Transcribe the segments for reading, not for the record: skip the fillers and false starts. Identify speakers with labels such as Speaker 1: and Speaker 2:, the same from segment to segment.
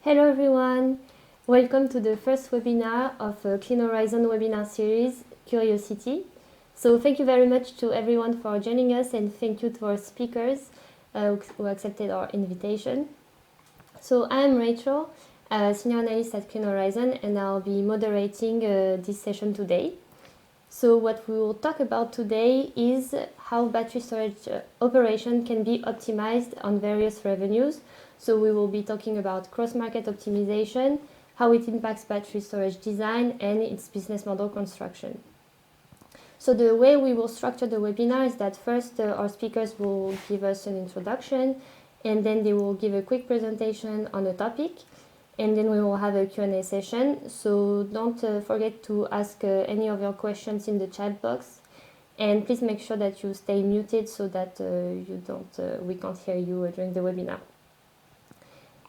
Speaker 1: Hello everyone! Welcome to the first webinar of Clean Horizon webinar series, Curiosity. So thank you very much to everyone for joining us, and thank you to our speakers who accepted our invitation. So I am Rachel, Senior Analyst at Clean Horizon, and I'll be moderating this session today. So what we will talk about today is how battery storage operation can be optimized on various revenues. So we will be talking about cross-market optimization, how it impacts battery storage design, and its business model construction. So the way we will structure the webinar is that first our speakers will give us an introduction, and then they will give a quick presentation on the topic, and then we will have a Q&A session. So don't forget to ask any of your questions in the chat box, and please make sure that you stay muted so that we can't hear you during the webinar.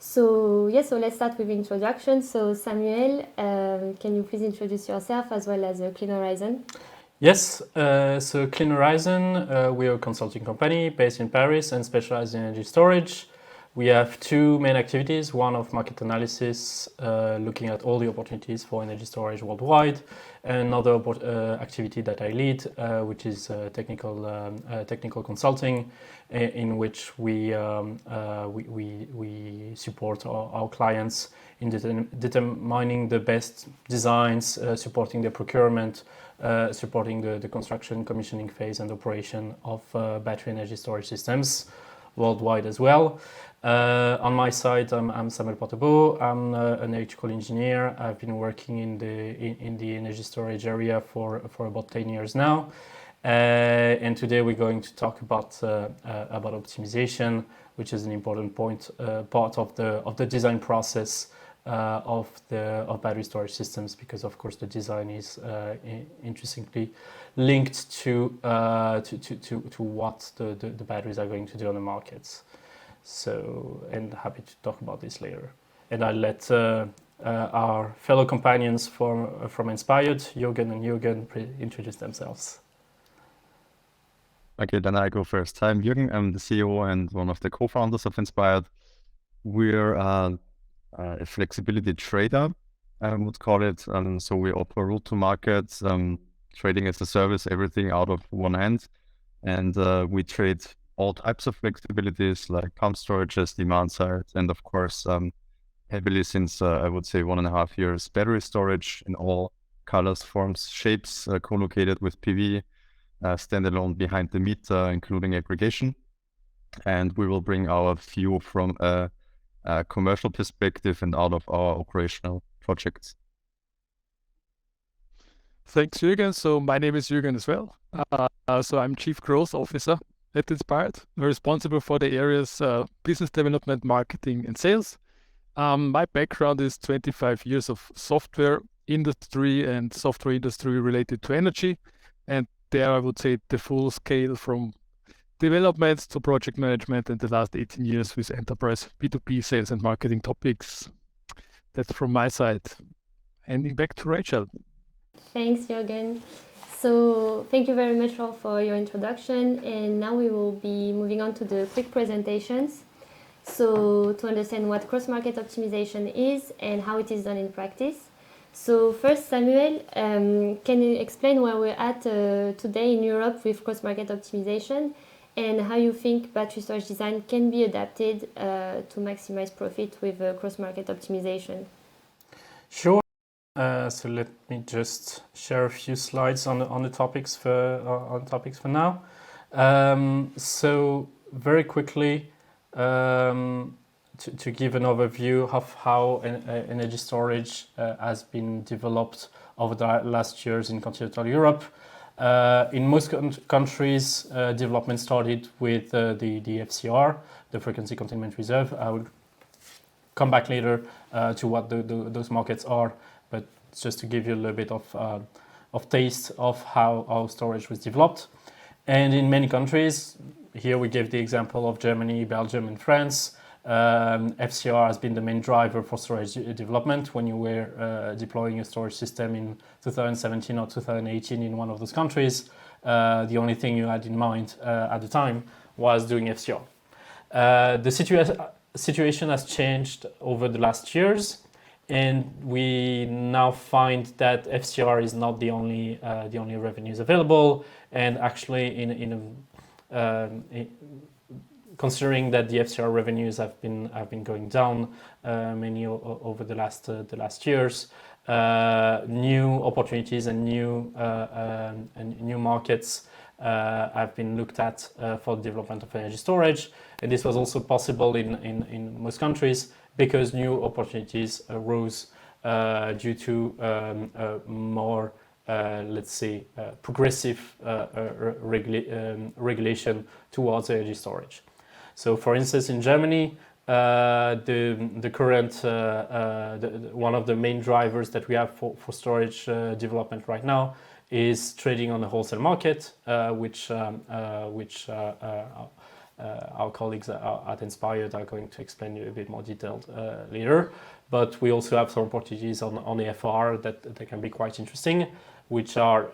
Speaker 1: So let's start with introduction. So Samuel, can you please introduce yourself as well as Clean Horizon?
Speaker 2: Yes, so Clean Horizon, we are a consulting company based in Paris and specialized in energy storage. We have two main activities, one of market analysis, looking at all the opportunities for energy storage worldwide, and another activity that I lead, which is technical consulting, in which we support our clients in determining the best designs, supporting the procurement, supporting the construction, commissioning phase and operation of battery energy storage systems worldwide as well. On my side, I'm Samuel Portebos. I'm an electrical engineer. I've been working in the energy storage area for about 10 years now. And today we're going to talk about optimization, which is an important part of the design process of battery storage systems, because of course the design is interestingly linked to what the batteries are going to do on the markets. So, and happy to talk about this later. And I'll let our fellow companions from Inspired, Juergen and Juergen, introduce themselves.
Speaker 3: Okay, then I go first. I'm Juergen. I'm the CEO and one of the co-founders of Inspired. We're a flexibility trader, I would call it. So we offer route to market, trading as a service, everything out of one hand. And we trade all types of flexibilities like pump storages, demand side, and of course, heavily since I would say 1.5 years, battery storage in all colors, forms, shapes, co-located with PV, standalone behind the meter, including aggregation. And we will bring our view from a commercial perspective and out of our operational projects.
Speaker 4: Thanks, Juergen. So my name is Juergen as well. So I'm Chief Growth Officer at Inspired, responsible for the areas business development, marketing, and sales. My background is 25 years of software industry and software industry related to energy. And there I would say the full scale from development to project management, and the last 18 years with enterprise B2B sales and marketing topics. That's from my side. Handing back to Rachel.
Speaker 1: Thanks, Juergen. So thank you very much for your introduction, and now we will be moving on to the quick presentations. So to understand what cross-market optimization is and how it is done in practice. So first, Samuel, can you explain where we're at today in Europe with cross-market optimization, and how you think battery storage design can be adapted to maximize profit with cross-market optimization?
Speaker 2: Sure. So let me just share a few slides on the topics for now. So very quickly, to give an overview of how energy storage has been developed over the last years in continental Europe. In most countries, development started with the 𝑓𝑟𝑟, the frequency containment reserve. I will come back later to what those markets are, but just to give you a little bit of taste of how our storage was developed. And in many countries, here we give the example of Germany, Belgium, and France. 𝑓𝑟𝑟 has been the main driver for storage development. When you were deploying a storage system in 2017 or 2018 in one of those countries, the only thing you had in mind at the time was doing 𝑓𝑟𝑟. The situation has changed over the last years, and we now find that FCR is not the only revenues available, and actually considering that the FCR revenues have been going down mainly over the last years, new opportunities and new markets have been looked at for the development of energy storage, and this was also possible in most countries because new opportunities arose due to more, let's say, progressive regulation towards energy storage. So, for instance, in Germany, the current one of the main drivers that we have for storage development right now is trading on the wholesale market, which our colleagues at Inspired are going to explain you a bit more detailed later. But we also have some opportunities on the aFRR that can be quite interesting, which are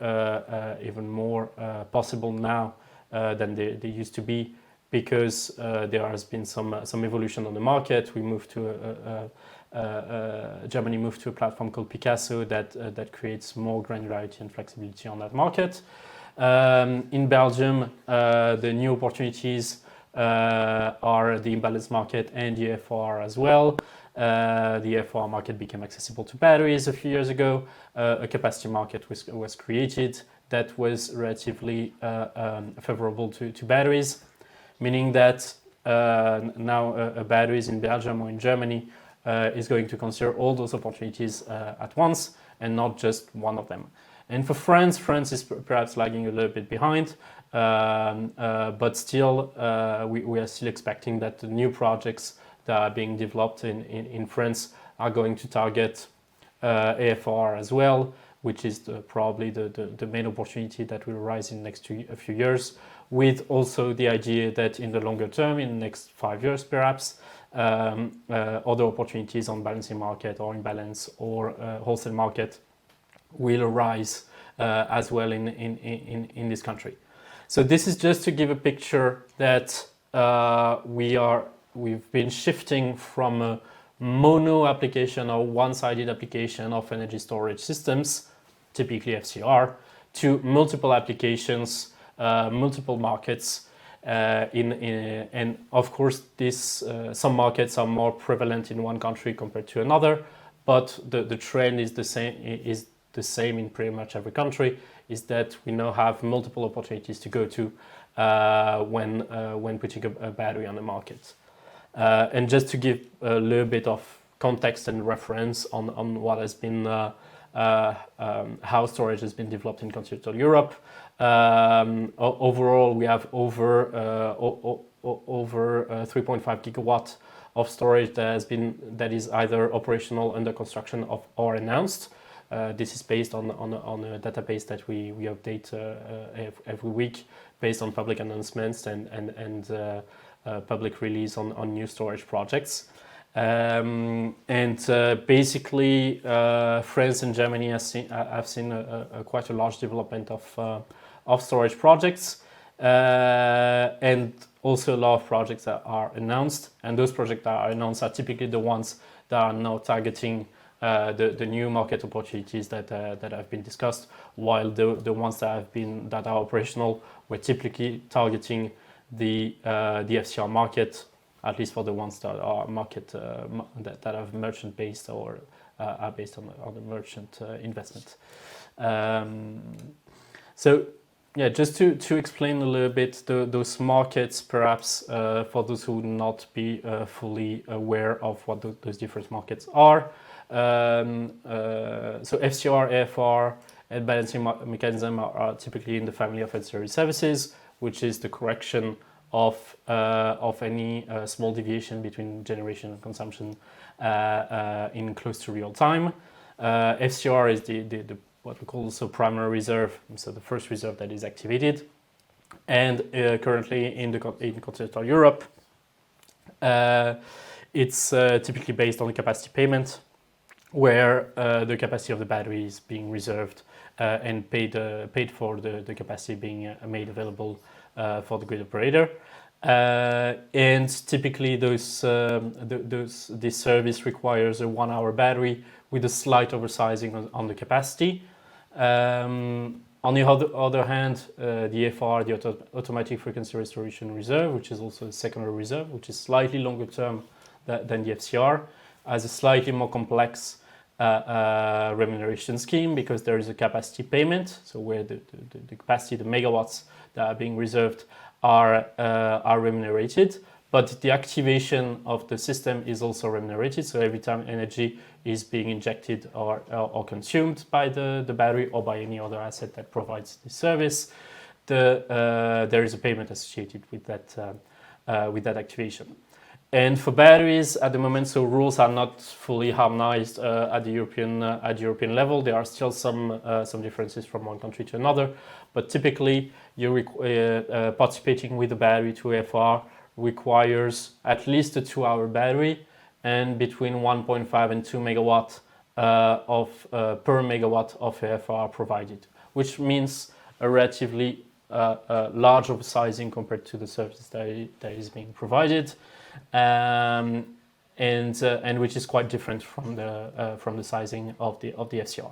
Speaker 2: even more possible now than they used to be, because there has been some evolution on the market. We moved to Germany moved to a platform called Picasso that creates more granularity and flexibility on that market. In Belgium, the new opportunities are the imbalance market and the aFRR as well. The aFRR market became accessible to batteries a few years ago. A capacity market was created that was relatively favorable to batteries, meaning that now batteries in Belgium or in Germany is going to consider all those opportunities at once and not just one of them. And for France is perhaps lagging a little bit behind, but still we are still expecting that the new projects that are being developed in France are going to target aFRR as well, which is probably the main opportunity that will arise in the next a few years, with also the idea that in the longer term, in the next 5 years perhaps, other opportunities on balancing market or imbalance or wholesale market will arise as well in this country. So this is just to give a picture that we've been shifting from a mono application or one-sided application of energy storage systems, typically FCR, to multiple applications, multiple markets, and of course some markets are more prevalent in one country compared to another, but the trend is the same in pretty much every country, is that we now have multiple opportunities to go to when putting a battery on the market. And just to give a little bit of context and reference on what has been how storage has been developed in continental Europe. Overall, we have over 3.5 gigawatt of storage that is either operational, under construction, or announced. This is based on a database that we update every week, based on public announcements and public release on new storage projects. Basically, France and Germany have seen quite a large development of storage projects, and also a lot of projects that are announced. And those projects that are announced are typically the ones that are now targeting the new market opportunities that have been discussed, while the ones that are operational were typically targeting the FCR market, at least for the ones that are that are merchant based or are based on the merchant investment. So yeah, just to explain a little bit those markets, perhaps for those who would not be fully aware of what those different markets are. So FCR, aFRR, and balancing mechanism are typically in the family of ancillary services, which is the correction of any small deviation between generation and consumption in close to real time. FCR is the what we call also primary reserve, so the first reserve that is activated. And currently in continental Europe, it's typically based on capacity payment, where the capacity of the battery is being reserved and paid for the capacity being made available for the grid operator. And typically this service requires a 1-hour battery with a slight oversizing on the capacity. On the other hand, the 𝑓𝑟R, the Automatic Frequency Restoration Reserve, which is also a secondary reserve, which is slightly longer term than the FCR, has a slightly more complex remuneration scheme, because there is a capacity payment, so where the capacity, the megawatts that are being reserved are remunerated, but the activation of the system is also remunerated. So every time energy is being injected or consumed by the battery or by any other asset that provides the service, there is a payment associated with that activation. And for batteries at the moment, so rules are not fully harmonized at the European level. There are still some differences from one country to another, but typically participating with the battery to 𝑓𝑟R requires at least a 2-hour battery and between 1.5 and 2 megawatt per megawatt of 𝑓�RR provided, which means a relatively large oversizing compared to the service that is being provided, and which is quite different from the sizing of the FCR.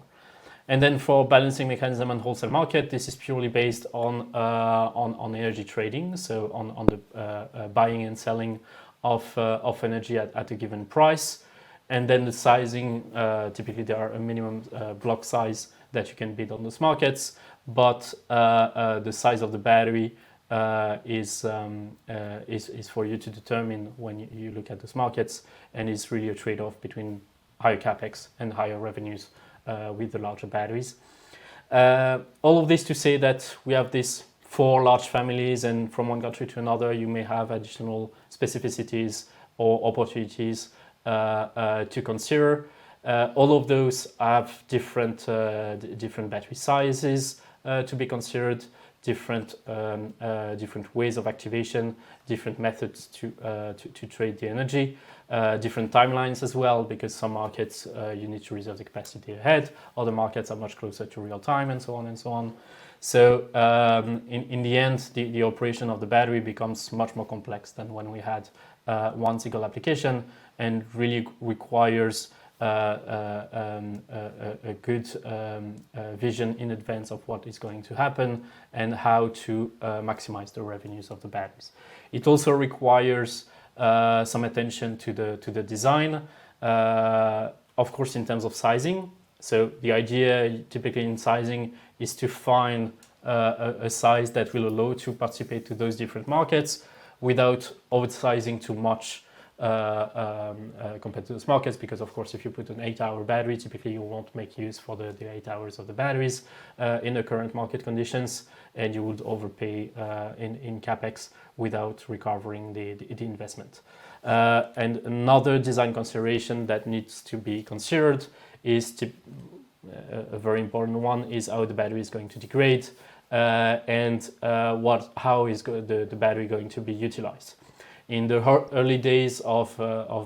Speaker 2: And then for balancing mechanism and wholesale market, this is purely based on energy trading, so on the buying and selling of energy at a given price. And then the sizing, typically there are a minimum block size that you can bid on those markets, but the size of the battery is for you to determine when you look at those markets, and is really a trade-off between higher capex and higher revenues with the larger batteries. All of this to say that we have these 4 large families, and from one country to another you may have additional specificities or opportunities to consider. All of those have different battery sizes to be considered, different ways of activation, different methods to trade the energy, different timelines as well, because some markets you need to reserve the capacity ahead, other markets are much closer to real time, and so on and so on. So in the end, the operation of the battery becomes much more complex than when we had one single application, and really requires a good vision in advance of what is going to happen and how to maximize the revenues of the batteries. It also requires some attention to the design, of course, in terms of sizing. So the idea typically in sizing is to find a size that will allow to participate to those different markets without oversizing too much compared to those markets, because of course if you put an 8-hour battery, typically you won't make use for the 8 hours of the batteries in the current market conditions, and you would overpay in capex without recovering the investment. And another design consideration that needs to be considered is a very important one is how the battery is going to degrade, and how is the battery going to be utilized. In the early days of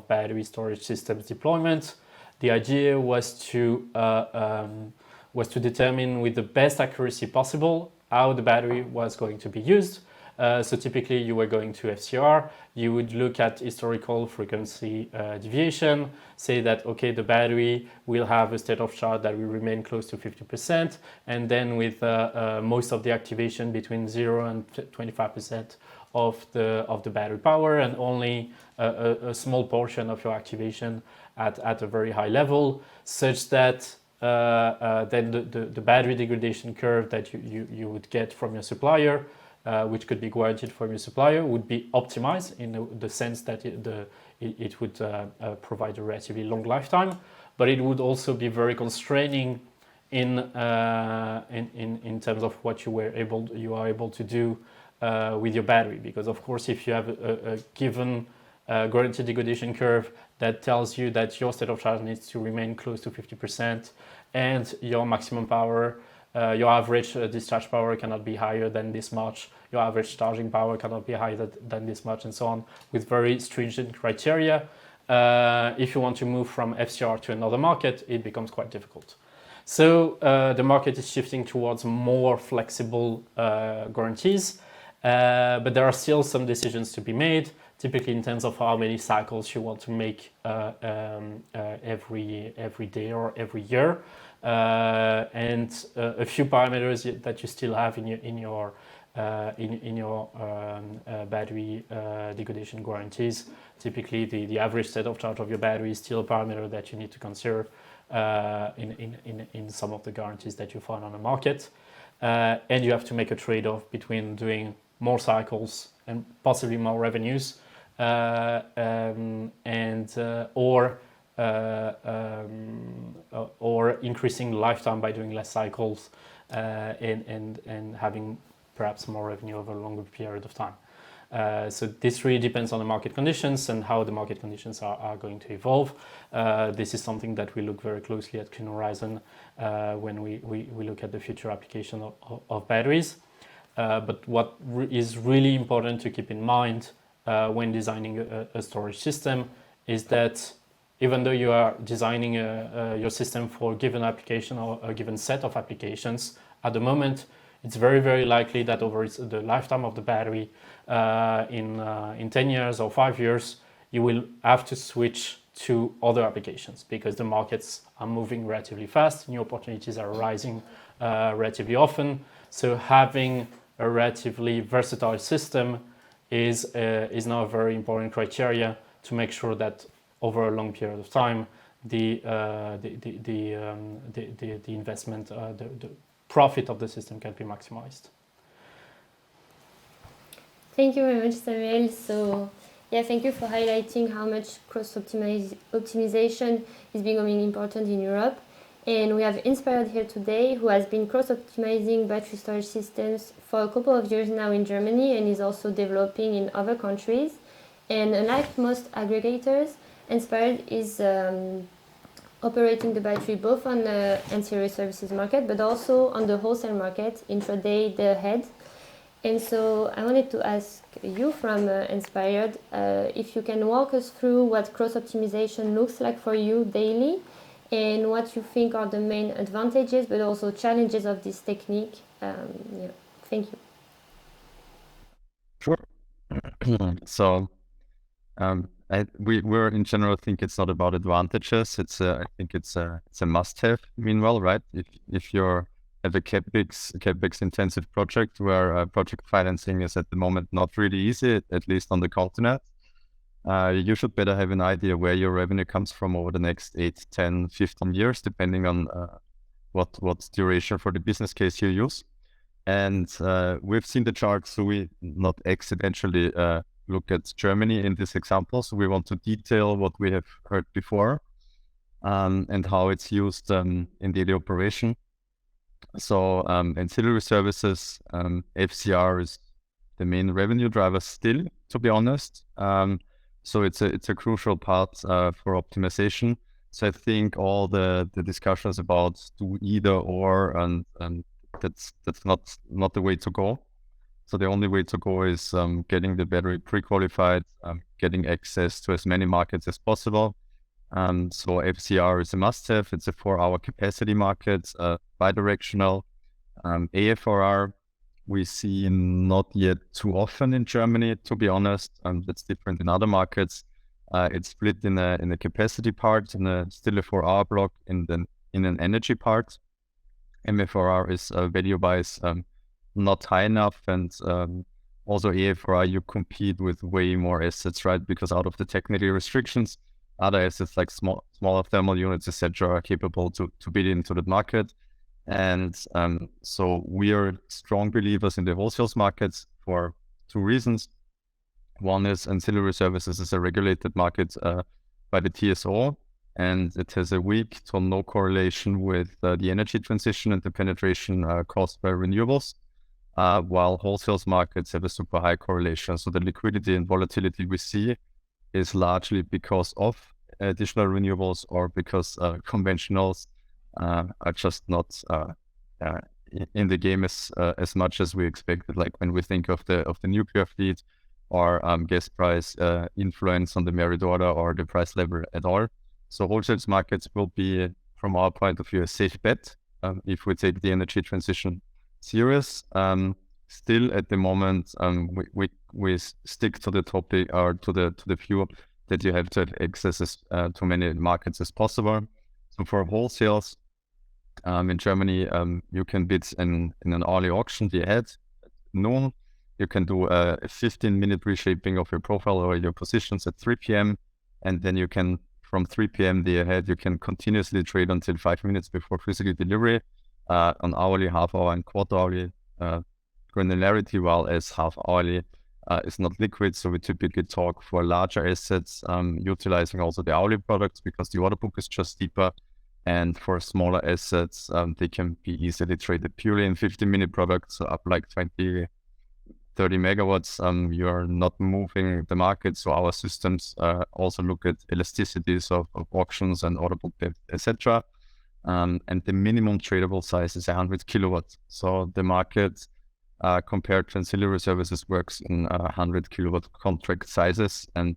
Speaker 2: battery storage systems deployment, the idea was to determine with the best accuracy possible how the battery was going to be used. So typically you were going to FCR, you would look at historical frequency deviation, say that, okay, the battery will have a state of charge that will remain close to 50%, and then with most of the activation between 0 and 25% of the battery power, and only a small portion of your activation at a very high level, such that then the battery degradation curve that you would get from your supplier, which could be guaranteed from your supplier, would be optimized in the sense that it would provide a relatively long lifetime, but it would also be very constraining in terms of what you are able to do with your battery, because of course if you have a given guaranteed degradation curve that tells you that your state of charge needs to remain close to 50%, and your maximum power, your average discharge power cannot be higher than this much, your average charging power cannot be higher than this much, and so on, with very stringent criteria. If you want to move from FCR to another market, it becomes quite difficult. So the market is shifting towards more flexible guarantees, But there are still some decisions to be made, typically in terms of how many cycles you want to make every day or every year, and a few parameters that you still have in your battery degradation guarantees. Typically, the average state of charge of your battery is still a parameter that you need to consider in some of the guarantees that you find on the market. And you have to make a trade-off between doing more cycles and possibly more revenues, or increasing lifetime by doing less cycles, and having perhaps more revenue over a longer period of time. So this really depends on the market conditions and how the market conditions are going to evolve. This is something that we look very closely at Clean Horizon when we look at the future application of batteries. But what is really important to keep in mind when designing a storage system is that even though you are designing your system for a given application or a given set of applications, at the moment, it's very, very likely that over the lifetime of the battery, in 10 years or 5 years, you will have to switch to other applications because the markets are moving relatively fast, new opportunities are arising relatively often. So having a relatively versatile system is now a very important criteria to make sure that over a long period of time, the investment, the profit of the system can be maximized.
Speaker 1: Thank you very much, Samuel. So, yeah, thank you for highlighting how much cross-optimization is becoming important in Europe. And we have Inspired here today, who has been cross-optimizing battery storage systems for a couple of years now in Germany and is also developing in other countries. And unlike most aggregators, Inspired is operating the battery both on the ancillary services market, but also on the wholesale market, intraday, day ahead. And so I wanted to ask you from Inspired if you can walk us through what cross-optimization looks like for you daily and what you think are the main advantages, but also challenges of this technique. Yeah, thank you.
Speaker 3: Sure. So we in general think it's not about advantages. I think it's a must-have. Meanwhile, right? If you have a capex intensive project where project financing is at the moment not really easy, at least on the continent, you should better have an idea where your revenue comes from over the next 8, 10, 15 years, depending on what's duration for the business case you use. And we've seen the chart, so we not accidentally look at Germany in this example. So we want to detail what we have heard before and how it's used in daily operation. So ancillary services, FCR is the main revenue driver still, to be honest. So it's a crucial part for optimization. So I think all the discussions about do either or and that's not the way to go. So the only way to go is getting the battery pre-qualified, getting access to as many markets as possible. So FCR is a must-have. It's a 4-hour capacity market, bidirectional. aFRR we see not yet too often in Germany, to be honest. That's different in other markets. It's split in a capacity part, still a 4-hour block in an energy part. mFRR is value-wise not high enough, and also aFRR you compete with way more assets, right? Because out of the technical restrictions, other assets like smaller thermal units, etc., are capable to bid into the market. And so we are strong believers in the wholesale markets for 2 reasons. One is ancillary services is a regulated market by the TSO, and it has a weak to no correlation with the energy transition and the penetration caused by renewables, while wholesale markets have a super high correlation. So the liquidity and volatility we see is largely because of additional renewables or because conventionals are just not in the game as much as we expected. Like when we think of the nuclear fleet or gas price influence on the merit order or the price level at all. So wholesale markets will be, from our point of view, a safe bet if we take the energy transition serious. still at the moment, we stick to the topic or to the view that you have to have access to many markets as possible. So for wholesales, in Germany, you can bid in an early auction day ahead at noon. You can do a 15-minute reshaping of your profile or your positions at 3 p.m. And then you can, from 3 p.m. day ahead, you can continuously trade until 5 minutes before physical delivery on hourly, half hour, and quarter hourly granularity, while as half hourly is not liquid. So we typically talk for larger assets, utilizing also the hourly products because the order book is just deeper. And for smaller assets, they can be easily traded purely in 15-minute products, so up like 20, 30 megawatts. You're not moving the market. So our systems also look at elasticities of auctions and order book depth, etc. And the minimum tradable size is 100 kilowatts. So the market compared to ancillary services works in 100 kilowatt contract sizes. And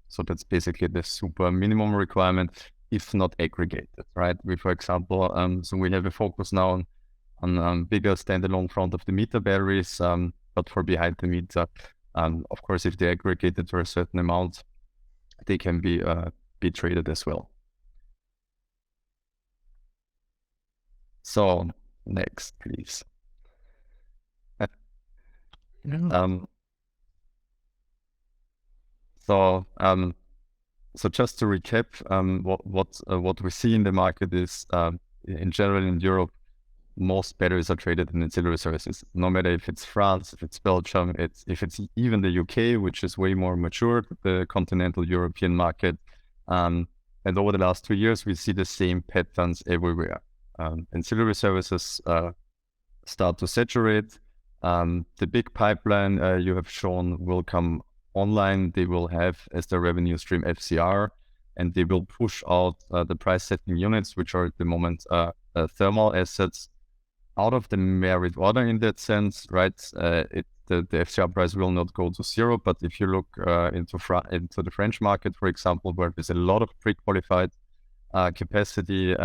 Speaker 3: so that's basically the super minimum requirement, if not aggregated, right? We, for example, so we have a focus now on bigger standalone front of the meter batteries, but for behind the meter, of course, if they're aggregated to a certain amount, they can be traded as well. So next, please. So just to recap, what we see in the market is, in general in Europe, most batteries are traded in ancillary services. No matter if it's France, if it's Belgium, if it's even the UK, which is way more mature, the continental European market. And over the last 2 years, we see the same patterns everywhere. Ancillary services start to saturate. The big pipeline you have shown will come online. They will have as their revenue stream FCR, and they will push out the price setting units, which are at the moment thermal assets, out of the merit order in that sense, right? The FCR price will not go to zero, but if you look into the French market, for example, where there's a lot of pre-qualified capacity,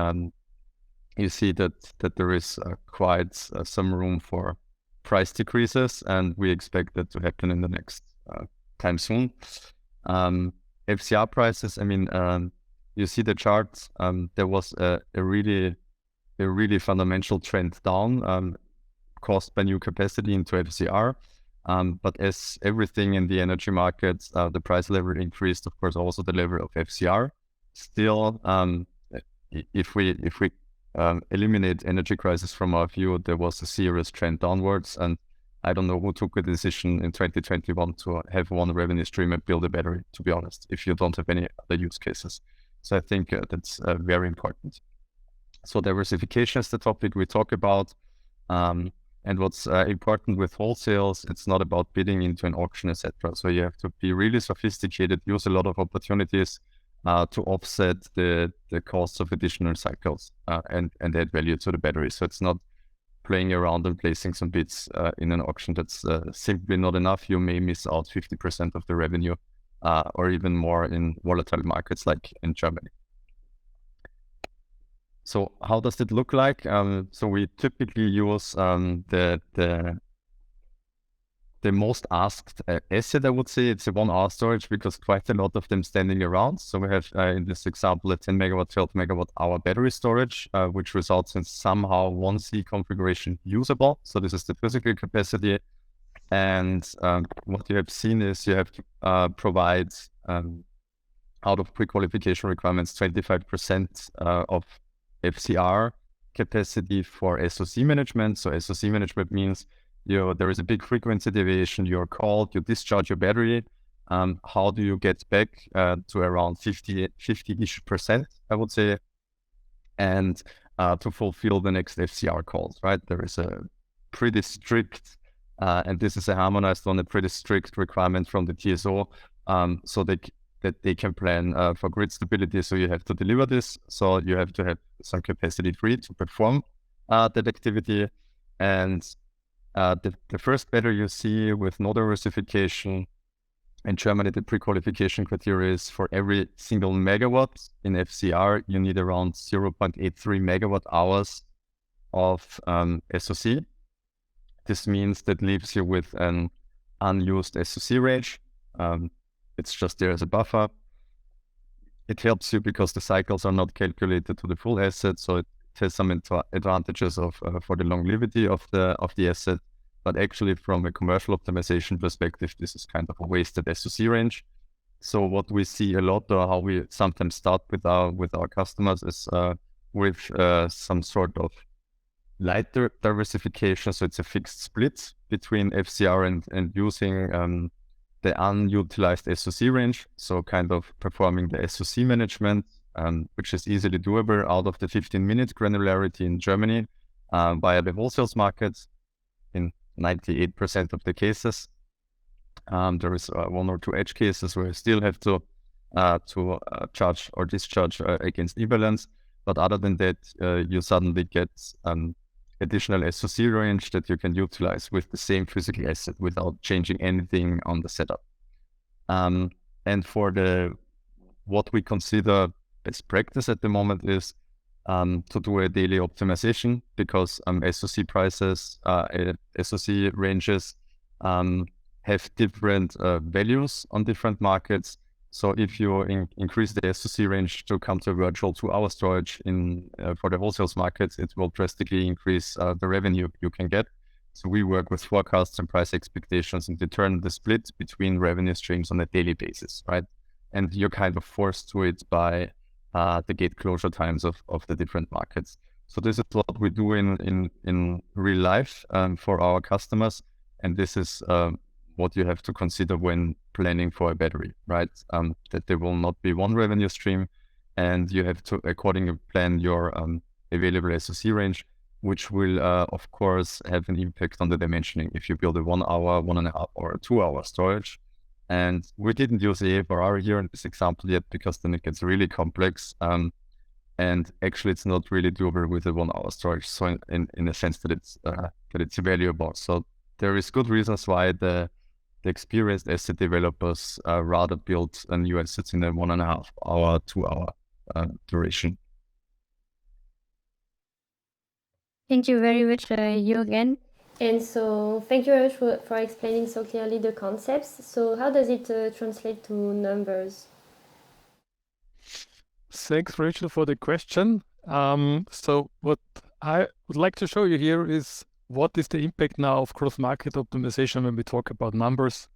Speaker 3: you see that there is quite some room for price decreases, and we expect that to happen in the next time soon. FCR prices, I mean, you see the charts. There was a really fundamental trend down caused by new capacity into FCR. But as everything in the energy markets, the price level increased, of course, also the level of FCR. Still, if we eliminate energy crisis from our view, there was a serious trend downwards. And I don't know who took a decision in 2021 to have one revenue stream and build a battery, to be honest, if you don't have any other use cases. So I think that's very important. So diversification is the topic we talk about. And what's important with wholesales, it's not about bidding into an auction, etc. So you have to be really sophisticated, use a lot of opportunities to offset the costs of additional cycles and add value to the battery. So it's not playing around and placing some bids in an auction. That's simply not enough. You may miss out 50% of the revenue or even more in volatile markets like in Germany. So how does it look like? So we typically use the most asked asset, I would say. It's a 1-hour storage because quite a lot of them standing around. So we have in this example a 10 megawatt, 12 megawatt hour battery storage, which results in somehow 1C configuration usable. So this is the physical capacity. And what you have seen is you have to provide out of pre-qualification requirements 25% of FCR capacity for SOC management. So SOC management means there is a big frequency deviation, you're called, you discharge your battery. How do you get back to around 50-ish%, I would say, and to fulfill the next FCR calls, right? There is a pretty strict, and this is a harmonized one, a pretty strict requirement from the TSO, so that they can plan for grid stability. So you have to deliver this. So you have to have some capacity free to perform that activity. And the first battery you see with no diversification in Germany, the pre-qualification criteria is for every single megawatt in FCR, you need around 0.83 megawatt hours of SOC. This means that leaves you with an unused SOC range. It's just there as a buffer. It helps you because the cycles are not calculated to the full asset, so it has some advantages of for the longevity of the asset. But actually, from a commercial optimization perspective, this is kind of a wasted SOC range. So what we see a lot, or how we sometimes start with our customers, is with some sort of light diversification. So it's a fixed split between FCR and using the unutilized SOC range. So kind of performing the SOC management, which is easily doable out of the 15-minute granularity in Germany via the wholesale markets in 98% of the cases. There is one or two edge cases where you still have to charge or discharge against imbalance. But other than that, you suddenly get additional SOC range that you can utilize with the same physical asset without changing anything on the setup. And for what we consider best practice at the moment is to do a daily optimization, because SOC prices, SOC ranges have different values on different markets. So if you increase the SOC range to come to a virtual 2-hour storage for the wholesale markets, it will drastically increase the revenue you can get. So we work with forecasts and price expectations and determine the split between revenue streams on a daily basis, right? And you're kind of forced to it by the gate closure times of the different markets. So this is what we do in real life for our customers. And this is what you have to consider when planning for a battery, right? That there will not be one revenue stream, and you have to accordingly plan your available SOC range, which will, of course, have an impact on the dimensioning if you build a 1 hour, 1.5 hour, or 2 hour storage. And we didn't use the aFRR here in this example yet, because then it gets really complex. And actually, it's not really doable with a 1 hour storage. So in a sense that it's valuable. So there is good reasons why the experienced asset developers rather build new assets in a 1.5 hour, 2 hour duration.
Speaker 1: Thank you very much, Juergen. And so thank you very much for explaining so clearly the concepts. So how does it translate to numbers?
Speaker 4: Thanks, Rachel, for the question. So what I would like to show you here is what is the impact now of cross-market optimization when we talk about numbers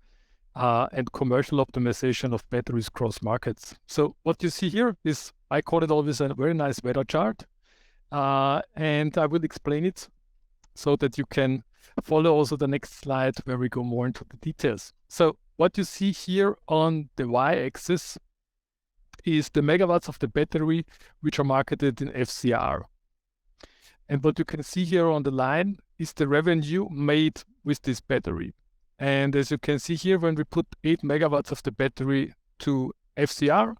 Speaker 4: and commercial optimization of batteries cross markets. So what you see here is, I call it always a very nice weather chart. And I will explain it so that you can follow also the next slide where we go more into the details. So what you see here on the y-axis is the megawatts of the battery which are marketed in FCR. And what you can see here on the line is the revenue made with this battery. And as you can see here, when we put 8 megawatts of the battery to FCR,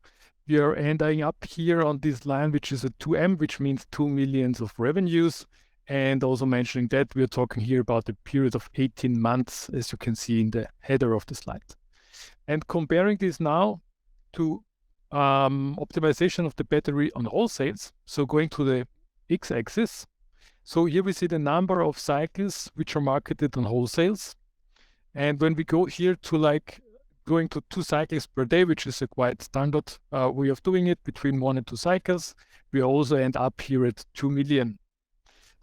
Speaker 4: we are ending up here on this line, which is a 2M, which means 2 million of revenues. And also mentioning that we are talking here about a period of 18 months, as you can see in the header of the slide. And comparing this now to optimization of the battery on wholesales, so going to the x-axis. So here we see the number of cycles which are marketed on wholesales. And when we go here to going to 2 cycles per day, which is a quite standard way of doing it, between 1 and 2 cycles, we also end up here at 2 million.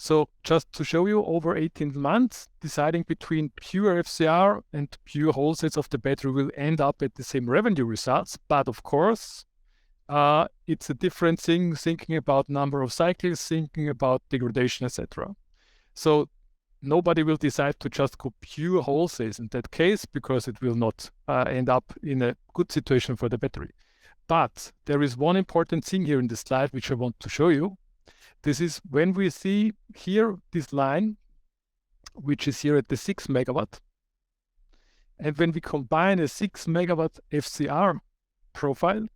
Speaker 4: So just to show you, over 18 months, deciding between pure FCR and pure wholesales of the battery will end up at the same revenue results. But of course, it's a different thing, thinking about number of cycles, thinking about degradation, etc. So nobody will decide to just go pure wholesales in that case, because it will not end up in a good situation for the battery. But there is one important thing here in this slide which I want to show you. This is when we see here this line, which is here at the 6 megawatt. And when we combine a 6 megawatt FCR profile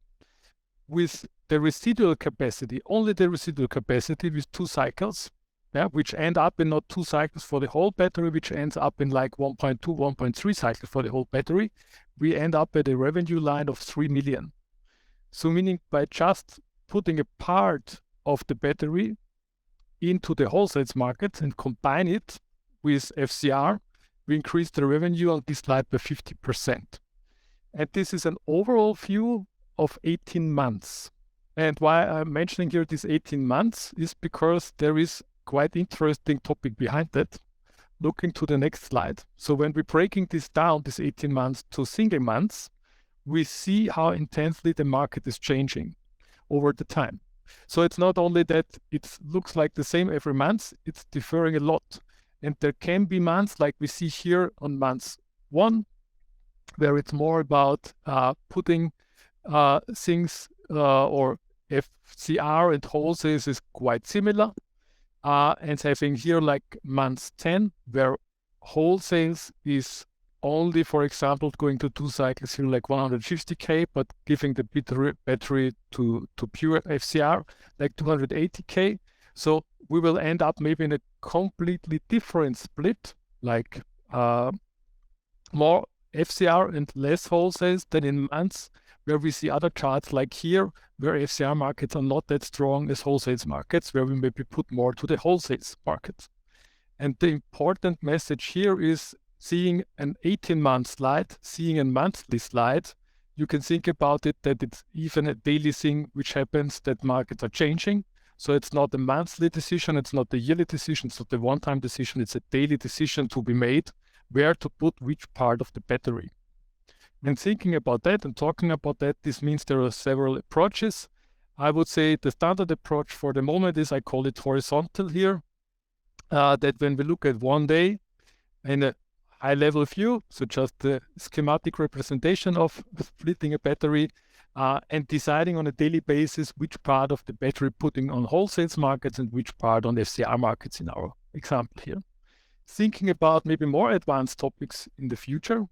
Speaker 4: with the residual capacity, only the residual capacity with 2 cycles, which end up in not 2 cycles for the whole battery, which ends up in like 1.2, 1.3 cycles for the whole battery, we end up at a revenue line of 3 million. So meaning by just putting a part of the battery into the wholesales market and combine it with FCR, we increased the revenue on this slide by 50%. And this is an overall view of 18 months. And why I'm mentioning here this 18 months is because there is quite interesting topic behind that. Looking to the next slide. So when we're breaking this down, this 18 months to single months, we see how intensely the market is changing over the time. So it's not only that it looks like the same every month, it's differing a lot. And there can be months like we see here on month 1, where it's more about putting things or FCR and wholesales is quite similar. And having here like month 10, where wholesales is only, for example, going to 2 cycles here like 150K, but giving the battery to pure FCR like 280K. So we will end up maybe in a completely different split, like more FCR and less wholesales than in months where we see other charts like here, where FCR markets are not that strong as wholesales markets, where we maybe put more to the wholesales market. And the important message here is seeing an 18-month slide, seeing a monthly slide, you can think about it that it's even a daily thing which happens, that markets are changing. So it's not a monthly decision, it's not a yearly decision, it's not a one-time decision, it's a daily decision to be made, where to put which part of the battery. And thinking about that and talking about that, this means there are several approaches. I would say the standard approach for the moment is, I call it horizontal here, that when we look at one day in a high-level view, so just the schematic representation of splitting a battery and deciding on a daily basis which part of the battery putting on wholesales markets and which part on FCR markets in our example here. Thinking about maybe more advanced topics in the future,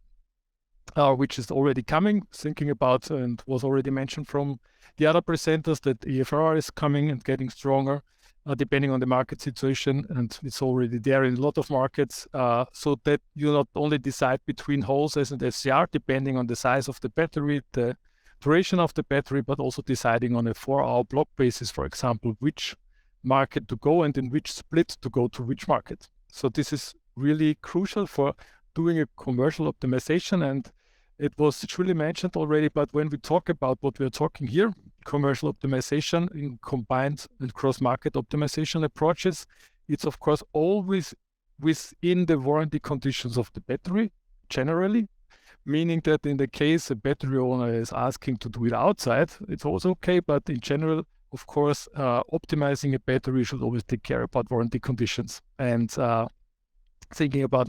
Speaker 4: which is already coming, thinking about, and was already mentioned from the other presenters, that aFRR is coming and getting stronger, depending on the market situation, and it's already there in a lot of markets, so that you not only decide between wholesales and FCR, depending on the size of the battery, the duration of the battery, but also deciding on a 4-hour block basis, for example, which market to go and in which split to go to which market. So this is really crucial for doing a commercial optimization, and it was truly mentioned already, but when we talk about what we are talking here, commercial optimization in combined and cross-market optimization approaches, it's of course always within the warranty conditions of the battery, generally, meaning that in the case a battery owner is asking to do it outside, it's also okay, but in general, of course, optimizing a battery should always take care about warranty conditions and thinking about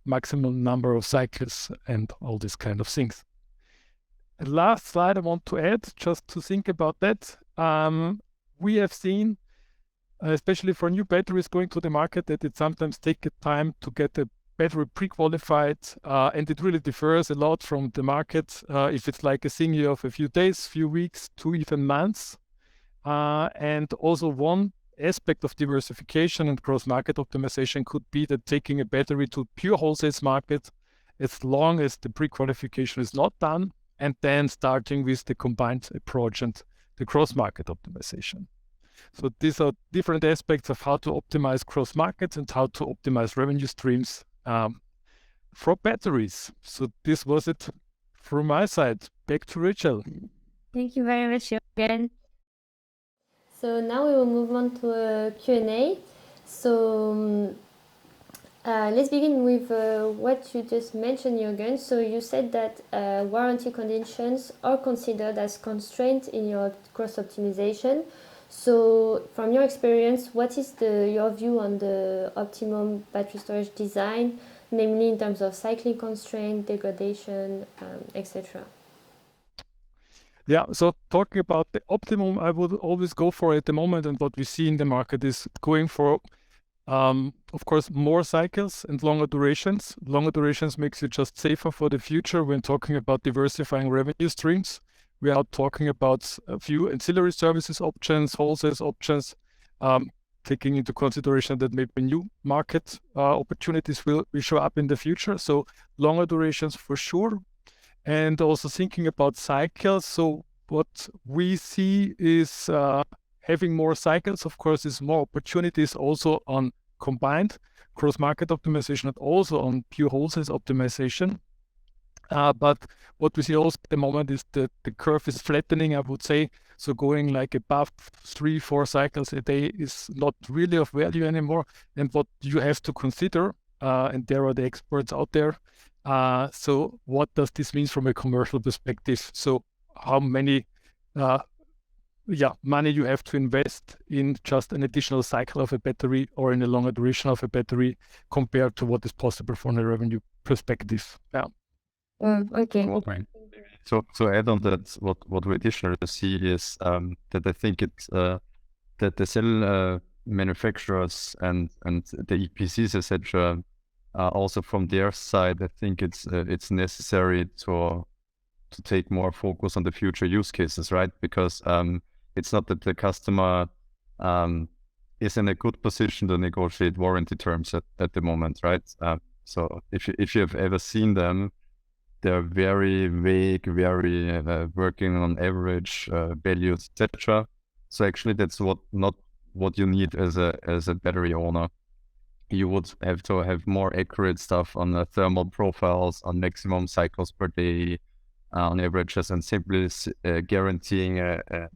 Speaker 4: maximum number of cycles and all these kind of things. And last slide I want to add, just to think about that. We have seen, especially for new batteries going to the market, that it sometimes takes time to get the battery pre-qualified, and it really differs a lot from the market. If it's like a thing of a few days, few weeks, to even months. And also one aspect of diversification and cross-market optimization could be that taking a battery to pure wholesale market as long as the pre-qualification is not done, and then starting with the combined approach and the cross-market optimization. So these are different aspects of how to optimize cross-markets and how to optimize revenue streams for batteries. So this was it from my side. Back to Rachel.
Speaker 1: Thank you very much, Juergen. So now we will move on to a Q&A. So let's begin with what you just mentioned, Juergen. So you said that warranty conditions are considered as constraint in your cross optimization. So from your experience, what is your view on the optimum battery storage design, namely in terms of cycling constraint, degradation, etc.?
Speaker 4: Yeah, so talking about the optimum, I would always go for at the moment, and what we see in the market is going for, of course, more cycles and longer durations. Longer durations makes you just safer for the future when talking about diversifying revenue streams. We are talking about a few ancillary services options, wholesale options, taking into consideration that maybe new market opportunities will show up in the future. So longer durations for sure. And also thinking about cycles. So what we see is having more cycles, of course, is more opportunities also on combined cross-market optimization and also on pure wholesale optimization. But what we see also at the moment is that the curve is flattening, I would say. So going like above 3-4 cycles a day is not really of value anymore. And what you have to consider, and there are the experts out there. So what does this mean from a commercial perspective? So how many money you have to invest in just an additional cycle of a battery or in a longer duration of a battery compared to what is possible from a revenue perspective. Yeah.
Speaker 1: Okay.
Speaker 3: So add on that, what we additionally see is that I think it's that the cell manufacturers and the EPCs, etc., also from their side, I think it's necessary to take more focus on the future use cases, right? Because it's not that the customer is in a good position to negotiate warranty terms at the moment, right? So if you have ever seen them, they're very vague, very working on average values, etc. So actually, that's not what you need as a battery owner. You would have to have more accurate stuff on the thermal profiles, on maximum cycles per day, on averages, and simply guaranteeing a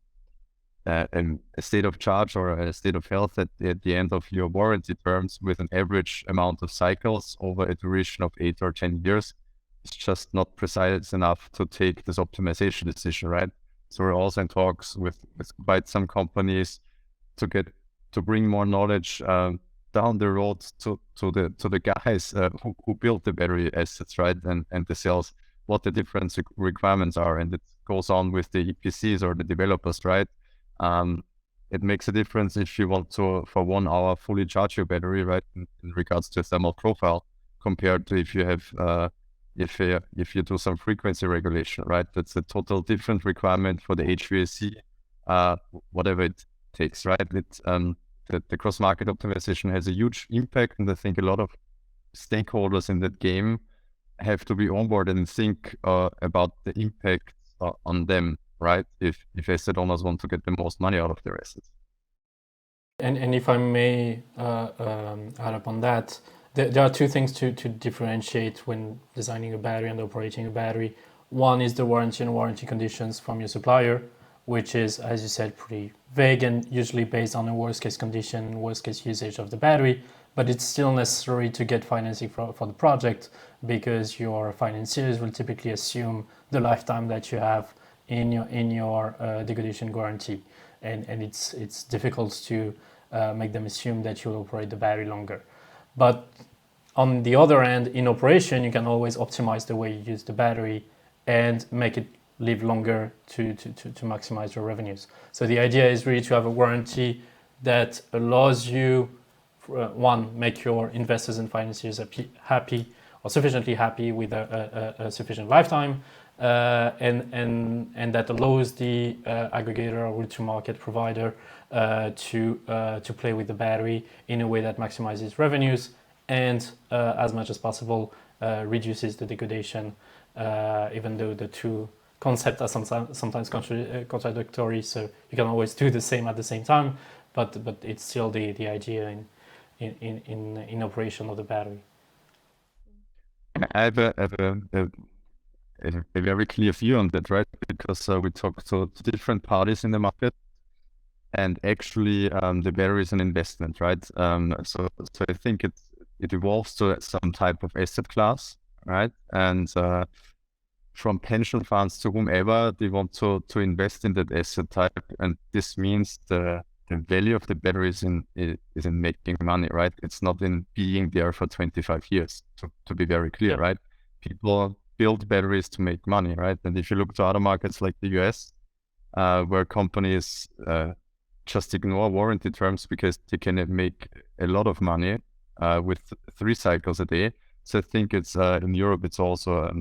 Speaker 3: state of charge or a state of health at the end of your warranty terms with an average amount of cycles over a duration of 8 or 10 years. It's just not precise enough to take this optimization decision, right? So we're also in talks with quite some companies to bring more knowledge down the road to the guys who build the battery assets, right? And the cells, what the different requirements are, and it goes on with the EPCs or the developers, right? It makes a difference if you want to, for 1 hour, fully charge your battery, right? In regards to thermal profile, compared to if you have if you do some frequency regulation, right? That's a total different requirement for the HVAC, whatever it takes, right? It's the cross-market optimization has a huge impact, and I think a lot of stakeholders in that game have to be on board and think about the impact on them, right? If asset owners want to get the most money out of their assets.
Speaker 2: And if I may add up on that, there are two things to differentiate when designing a battery and operating a battery. One is the warranty and warranty conditions from your supplier, which is, as you said, pretty vague and usually based on a worst case condition, worst case usage of the battery, but it's still necessary to get financing for the project, because your financiers will typically assume the lifetime that you have in your degradation guarantee, and it's difficult to make them assume that you'll operate the battery longer. But on the other end, in operation, you can always optimize the way you use the battery and make it live longer to maximize your revenues. So the idea is really to have a warranty that allows you, one, make your investors and financiers happy or sufficiently happy with a sufficient lifetime, and that allows the aggregator or route to market provider to play with the battery in a way that maximizes revenues and as much as possible reduces the degradation, even though the two concepts are sometimes contradictory, so you can always do the same at the same time, but it's still the idea in operation of the battery.
Speaker 3: I have a very clear view on that, right? Because we talk to different parties in the market, and actually the battery is an investment, right? So I think it evolves to some type of asset class, right? And from pension funds to whomever, they want to invest in that asset type, and this means the value of the battery is in making money, right? It's not in being there for 25 years, to be very clear, right? People build batteries to make money, right? And if you look to other markets like the US, where companies just ignore warranty terms because they can make a lot of money with 3 cycles a day. So I think it's in Europe, it's also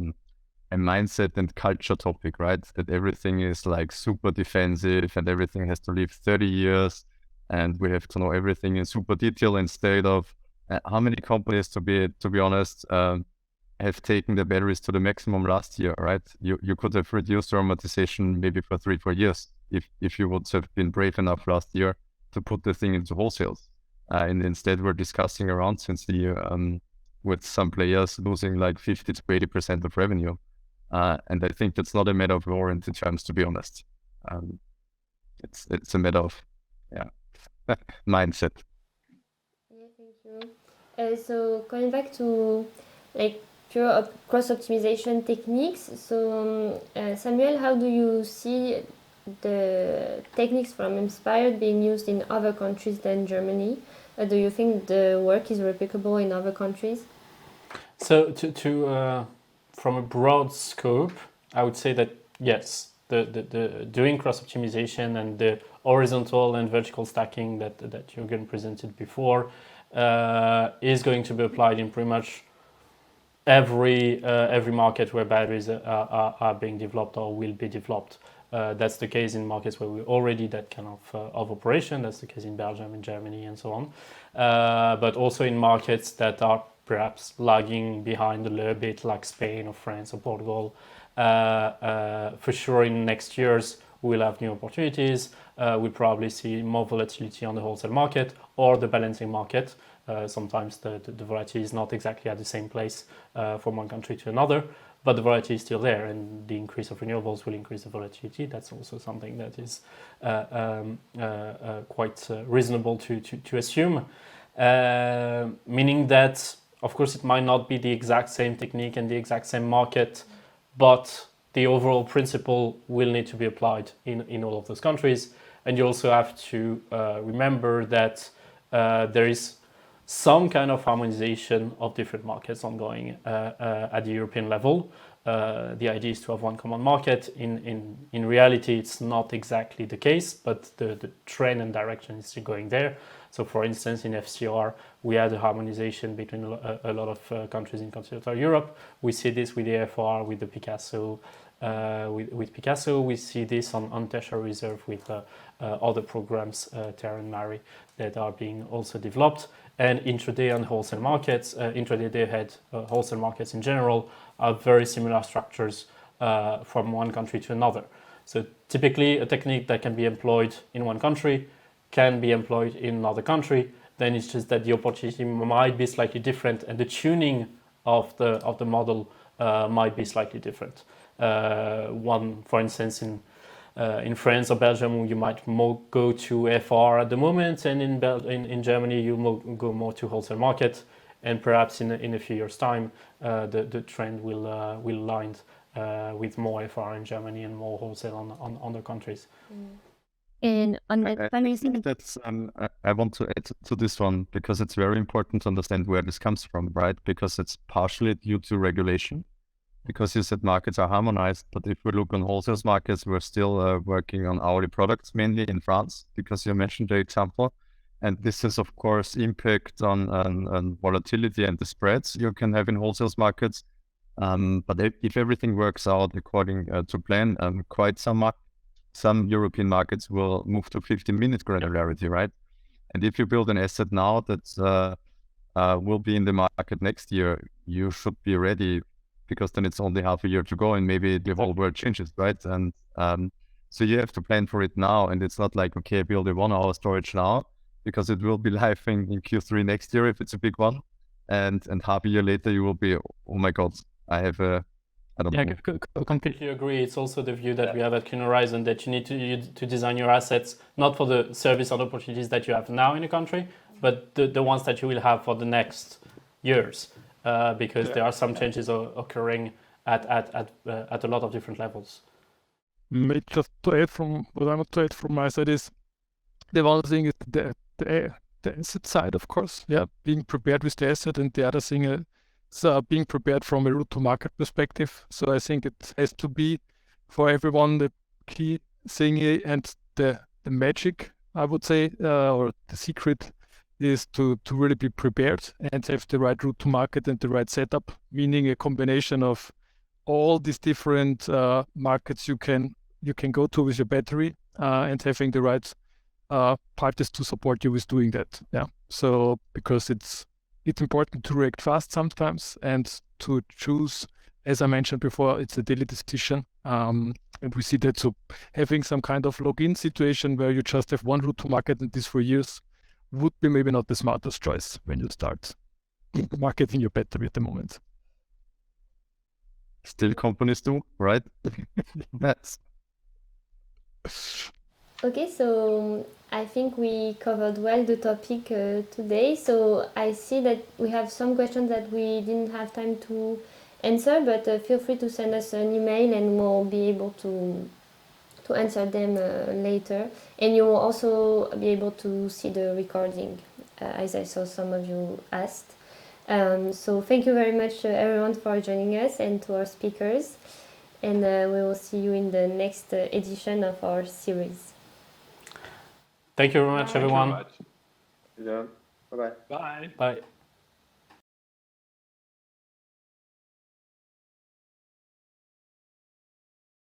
Speaker 3: a mindset and culture topic, right? That everything is like super defensive and everything has to live 30 years and we have to know everything in super detail, instead of how many companies, to be honest, have taken the batteries to the maximum last year, right? You could have reduced your amortization maybe for 3-4 years if you would have been brave enough last year to put the thing into wholesales. And instead, we're discussing around since the year with some players losing like 50 to 80% of revenue. And I think that's not a matter of warranty terms, to be honest. It's a matter of mindset.
Speaker 1: Yeah, thank you. So going back to like pure cross optimization techniques. So Samuel, how do you see the techniques from Inspired being used in other countries than Germany? Do you think the work is replicable in other countries?
Speaker 2: So from a broad scope, I would say that yes, the doing cross optimization and the horizontal and vertical stacking that Juergen presented before is going to be applied in pretty much every market where batteries are being developed or will be developed. That's the case in markets where we're already that kind of operation. That's the case in Belgium and Germany and so on. But also in markets that are perhaps lagging behind a little bit, like Spain or France or Portugal. For sure, in next years, we'll have new opportunities. We'll probably see more volatility on the wholesale market or the balancing market. Sometimes the volatility is not exactly at the same place from one country to another, but the volatility is still there, and the increase of renewables will increase the volatility. That's also something that is quite reasonable to assume, meaning that, of course, it might not be the exact same technique and the exact same market, but the overall principle will need to be applied in all of those countries. And you also have to remember that there is some kind of harmonization of different markets ongoing at the European level. The idea is to have one common market. In reality, it's not exactly the case, but the trend and direction is still going there. So, for instance, in FCR, we had a harmonization between a lot of countries in continental Europe. We see this with the aFRR, with the Picasso, with Picasso. We see this on tertiary reserve with other programs, 𝑡𝑒𝑟𝑦 and 𝑚𝑎𝑟𝑦, that are being also developed. And intraday and wholesale markets, intraday day-ahead wholesale markets in general, are very similar structures from one country to another. So typically, a technique that can be employed in one country can be employed in another country. Then it's just that the opportunity might be slightly different, and the tuning of the model might be slightly different. One, for instance, in France or Belgium, you might more go to aFRR at the moment, and in Germany, you go more to wholesale market, and perhaps in a few years' time, the trend will align with more aFRR in Germany and more wholesale on other countries.
Speaker 1: And on that
Speaker 3: think that's I want to add to this one, because it's very important to understand where this comes from, right? Because it's partially due to regulation. Because you said markets are harmonized, but if we look on wholesale markets, we're still working on hourly products, mainly in France, because you mentioned the example. And this is, of course, impact on volatility and the spreads you can have in wholesale markets. But if everything works out according to plan, quite some European markets will move to 15-minute granularity, right? And if you build an asset now that will be in the market next year, you should be ready, because then it's only half a year to go and maybe the whole world changes, right? And so you have to plan for it now. And it's not like, okay, build a 1 hour storage now, because it will be live in Q3 next year if it's a big one. And half a year later, you will be, oh my God, I have I don't know.
Speaker 2: I completely agree. It's also the view that we have at Clean Horizon, that you need to design your assets, not for the service or opportunities that you have now in the country, but the ones that you will have for the next years. Because there are some changes occurring at a lot of different levels.
Speaker 4: Maybe just to add from what I want to add from my side is, the one thing is the asset side, of course, being prepared with the asset, and the other thing is being prepared from a route to market perspective. So I think it has to be for everyone the key thing, and the magic, I would say, or the secret is to really be prepared and have the right route to market and the right setup, meaning a combination of all these different markets you can go to with your battery, and having the right parties to support you with doing that. So because it's important to react fast sometimes, and to choose, as I mentioned before, it's a daily decision, and we see that. So having some kind of login situation where you just have one route to market and this for years would be maybe not the smartest choice when you start marketing your battery at the moment.
Speaker 3: Still companies do, right? Yes.
Speaker 1: Okay, so I think we covered well the topic today. So I see that we have some questions that we didn't have time to answer, but feel free to send us an email and we'll be able to answer them later. And you will also be able to see the recording, as I saw some of you asked. So thank you very much everyone for joining us and to our speakers. And we will see you in the next edition of our series.
Speaker 2: Thank you very much, everyone.
Speaker 5: Yeah. Bye-bye.
Speaker 4: Bye.
Speaker 2: Bye.